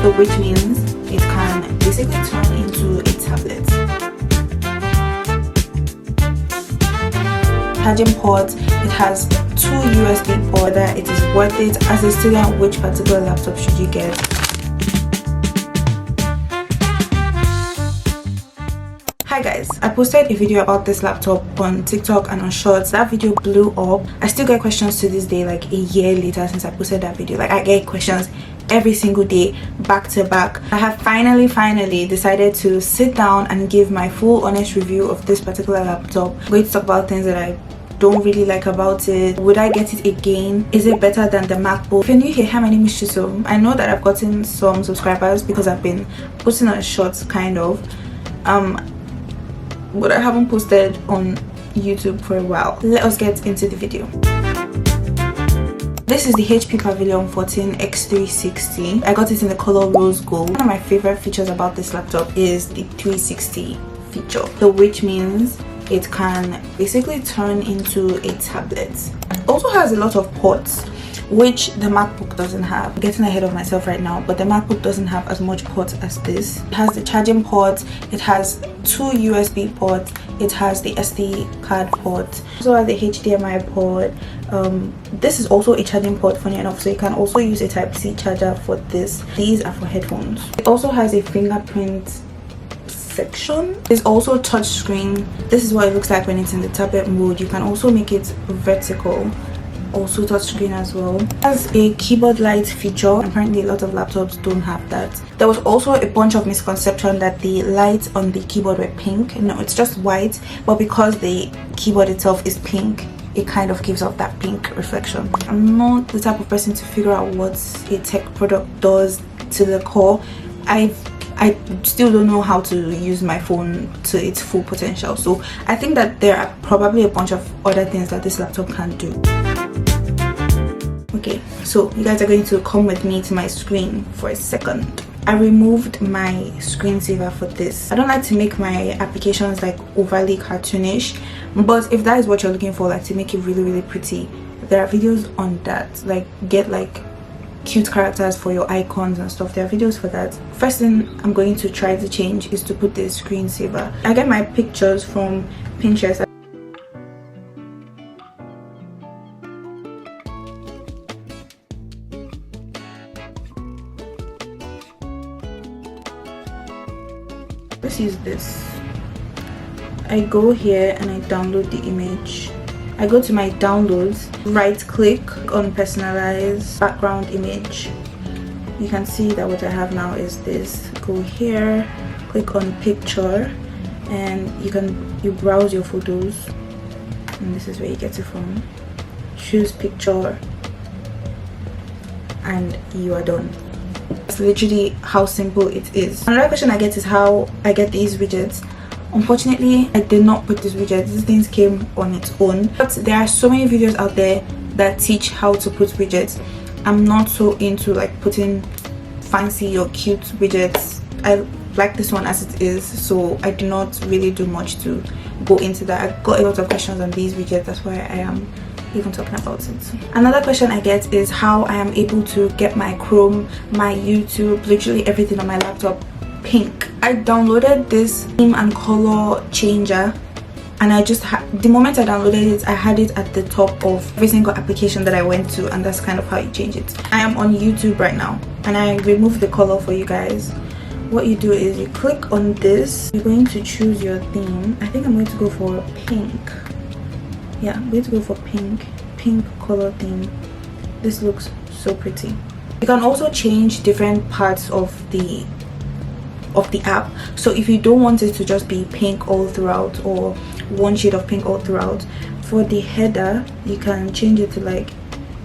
so which means it can basically turn into a tablet. Charging ports, it has 2 USB ports. Whether it is worth it as a student, which particular laptop should you get? Hi guys, I posted a video about this laptop on TikTok and on Shorts. That video blew up. I still get questions to this day, like a year later since I posted that video. Like, I get questions every single day, back to back. I have finally decided to sit down and give my full honest review of this particular laptop. I'm going to talk about things that I don't really like about it. Would I get it again? Is it better than the MacBook? If you're new here, hi, my name is Chisom. I know that I've gotten some subscribers because I've been posting on Shorts, kind of, but I haven't posted on YouTube for a while. Let us get into the video. This is the HP Pavillion 14 X360. I got it in the color rose gold. One of my favorite features about this laptop is the 360 feature, so which means it can basically turn into a tablet. It also has a lot of ports, which the MacBook doesn't have. I'm getting ahead of myself right now, but the MacBook doesn't have as much ports as this. It has the charging port, it has 2 USB ports, it has the SD card port, it also has the HDMI port. This is also a charging port, funny enough, so you can also use a Type-C charger for this. These are for headphones. It also has a fingerprint section. There's also touch screen. This is what it looks like when it's in the tablet mode. You can also make it vertical, also touch screen as well. It has a keyboard light feature. Apparently a lot of laptops don't have that. There was also a bunch of misconception that the lights on the keyboard were pink. No, it's just white, but because the keyboard itself is pink, it kind of gives off that pink reflection. I'm not the type of person to figure out what a tech product does to the core. I still don't know how to use my phone to its full potential, so I think that there are probably a bunch of other things that this laptop can do. Okay, so you guys are going to come with me to my screen for a second. I removed my screensaver for this. I don't like to make my applications like overly cartoonish, but if that is what you're looking for, like to make it really pretty, there are videos on that. Like, get like cute characters for your icons and stuff. There are videos for that. First thing I'm going to try to change is to put the screensaver. I get my pictures from Pinterest. Let's use this. I go here and I download the image. I go to my downloads, right click on personalize background image. You can see that what I have now is this. Go here, click on picture, and you browse your photos, and this is where you get it from. Choose picture and you are done. That's literally how simple it is. Another question I get is how I get these widgets. Unfortunately, I did not put these widgets. These things came on its own, but there are so many videos out there that teach how to put widgets. I'm not so into like putting fancy or cute widgets. I like this one as it is, so I do not really do much to go into that. I got a lot of questions on these widgets, that's why I am even talking about it. Another question I get is how I am able to get my Chrome, my YouTube, literally everything on my laptop pink. I downloaded this theme and color changer, and I just the moment I downloaded it, I had it at the top of every single application that I went to, and that's kind of how you change it. I am on YouTube right now and I removed the color for you guys. What you do is you click on this, you're going to choose your theme. I think I'm going to go for pink. Yeah, I'm going to go for pink color theme. This looks so pretty. You can also change different parts of the app, so if you don't want it to just be pink all throughout or one shade of pink all throughout, for the header you can change it to like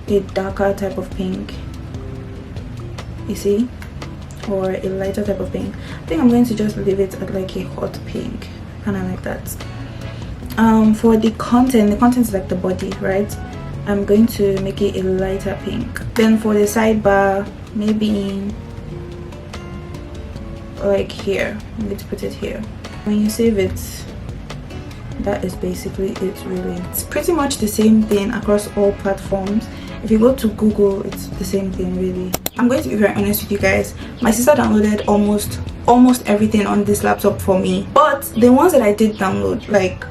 a darker type of pink, you see, or a lighter type of pink. I think I'm going to just leave it at like a hot pink, kind of like that. For the content is like the body, right? I'm going to make it a lighter pink. Then for the sidebar, maybe like here, I'm going to put it here. When you save it, that is basically it. Really, it's pretty much the same thing across all platforms. If you go to Google, it's the same thing really. I'm going to be very honest with you guys. My sister downloaded almost everything on this laptop for me, but the ones that I did download, like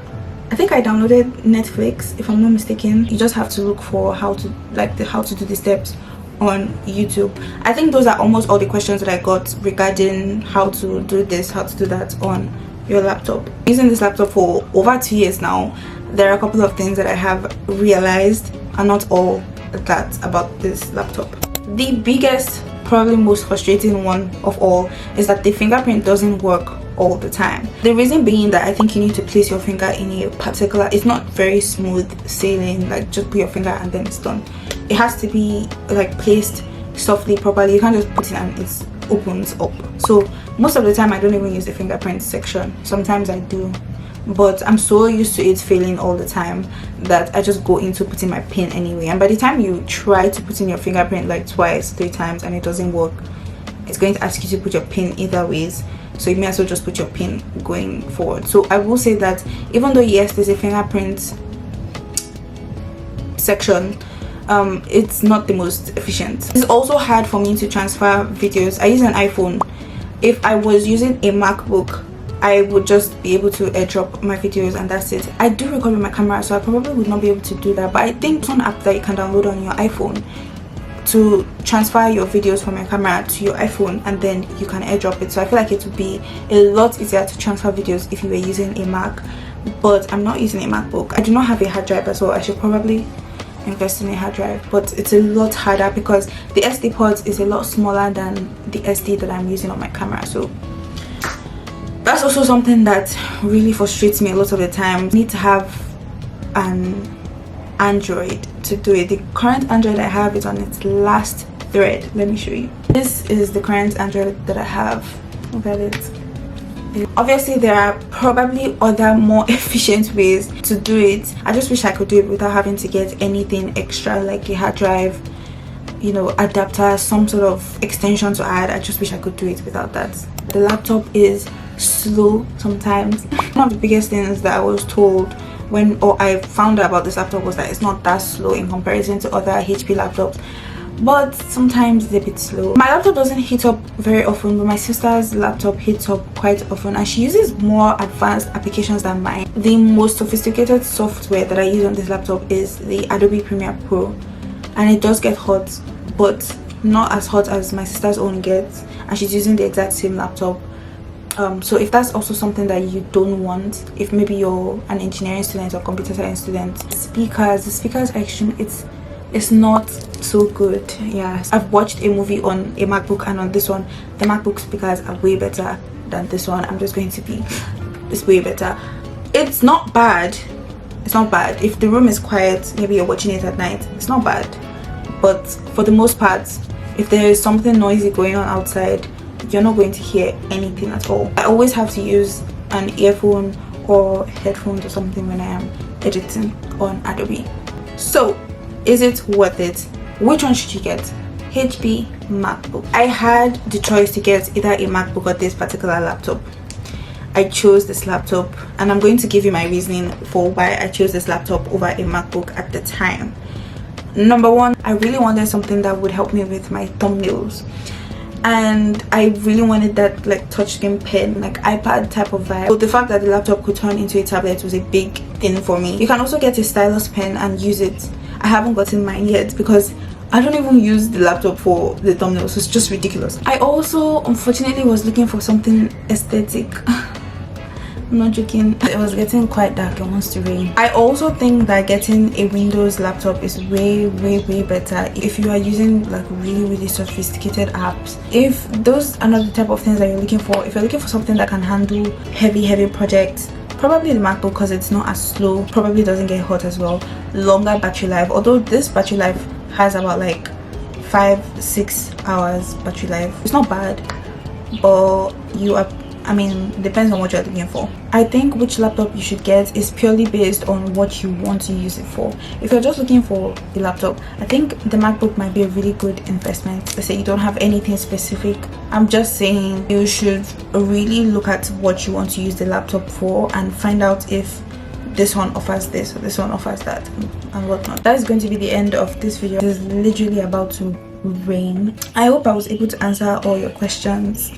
I think I downloaded Netflix, if I'm not mistaken. You just have to look for how to do the steps on YouTube. I think those are almost all the questions that I got regarding how to do this, how to do that on your laptop. Using this laptop for over 2 years now, there are a couple of things that I have realized are not all that about this laptop. The biggest, probably most frustrating one of all is that the fingerprint doesn't work all the time. The reason being that I think you need to place your finger in a particular, it's not very smooth sailing, like just put your finger and then it's done. It has to be like placed softly, properly. You can't just put it and it opens up. So most of the time I don't even use the fingerprint section. Sometimes I do, but I'm so used to it failing all the time that I just go into putting my pin anyway. And by the time you try to put in your fingerprint like twice, 3 times and it doesn't work, it's going to ask you to put your pin either ways. So you may as well just put your pin going forward. So I will say that even though yes, there's a fingerprint section, it's not the most efficient. It's also hard for me to transfer videos. I use an iPhone. If I was using a MacBook, I would just be able to airdrop my videos and that's it. I do record with my camera, so I probably would not be able to do that, but I think it's one app that you can download on your iPhone to transfer your videos from your camera to your iPhone, and then you can airdrop it. So I feel like it would be a lot easier to transfer videos if you were using a Mac, but I'm not using a MacBook. I do not have a hard drive as well. I should probably invest in a hard drive, but it's a lot harder because the SD port is a lot smaller than the SD that I'm using on my camera. So that's also something that really frustrates me a lot of the time. I need to have an Android to do it. The current Android I have is on its last thread. Let me show you. This is the current Android that I have. Look at it. Obviously there are probably other more efficient ways to do it. I just wish I could do it without having to get anything extra like a hard drive, you know, adapter, some sort of extension to add. I just wish I could do it without that. The laptop is slow sometimes. One of the biggest things that I was told or I found out about this laptop was that it's not that slow in comparison to other HP laptops, but sometimes it's a bit slow. My laptop doesn't heat up very often, but my sister's laptop heats up quite often, and she uses more advanced applications than mine. The most sophisticated software that I use on this laptop is the Adobe Premiere Pro, and it does get hot, but not as hot as my sister's own gets, and she's using the exact same laptop. So if that's also something that you don't want, if maybe you're an engineering student or computer science student, the speakers actually, it's not so good. Yes, I've watched a movie on a MacBook, and on this one the MacBook speakers are way better than this one. I'm just going to be, it's way better. It's not bad, it's not bad. If the room is quiet, maybe you're watching it at night, it's not bad, but for the most part, if there is something noisy going on outside, you're not going to hear anything at all. I always have to use an earphone or headphones or something when I am editing on Adobe. So is it worth it? Which one should you get? HP, MacBook. I had the choice to get either a MacBook or this particular laptop. I chose this laptop, and I'm going to give you my reasoning for why I chose this laptop over a MacBook at the time. Number one, I really wanted something that would help me with my thumbnails, and I really wanted that like touchscreen pen, like iPad type of vibe. So the fact that the laptop could turn into a tablet was a big thing for me. You can also get a stylus pen and use it. I haven't gotten mine yet because I don't even use the laptop for the thumbnails. It's just ridiculous. I also unfortunately was looking for something aesthetic. I'm not joking, it was getting quite dark, it wants to rain. I also think that getting a Windows laptop is way better if you are using like really sophisticated apps. If those are not the type of things that you're looking for, if you're looking for something that can handle heavy projects, probably the MacBook, because it's not as slow, probably doesn't get hot as well, longer battery life, although this battery life has about like 5-6 hours battery life. It's not bad, but it depends on what you're looking for. I think which laptop you should get is purely based on what you want to use it for. If you're just looking for a laptop, I think the MacBook might be a really good investment. Let's say you don't have anything specific. I'm just saying you should really look at what you want to use the laptop for and find out if this one offers this or this one offers that and whatnot. That is going to be the end of this video. It is literally about to rain. I hope I was able to answer all your questions.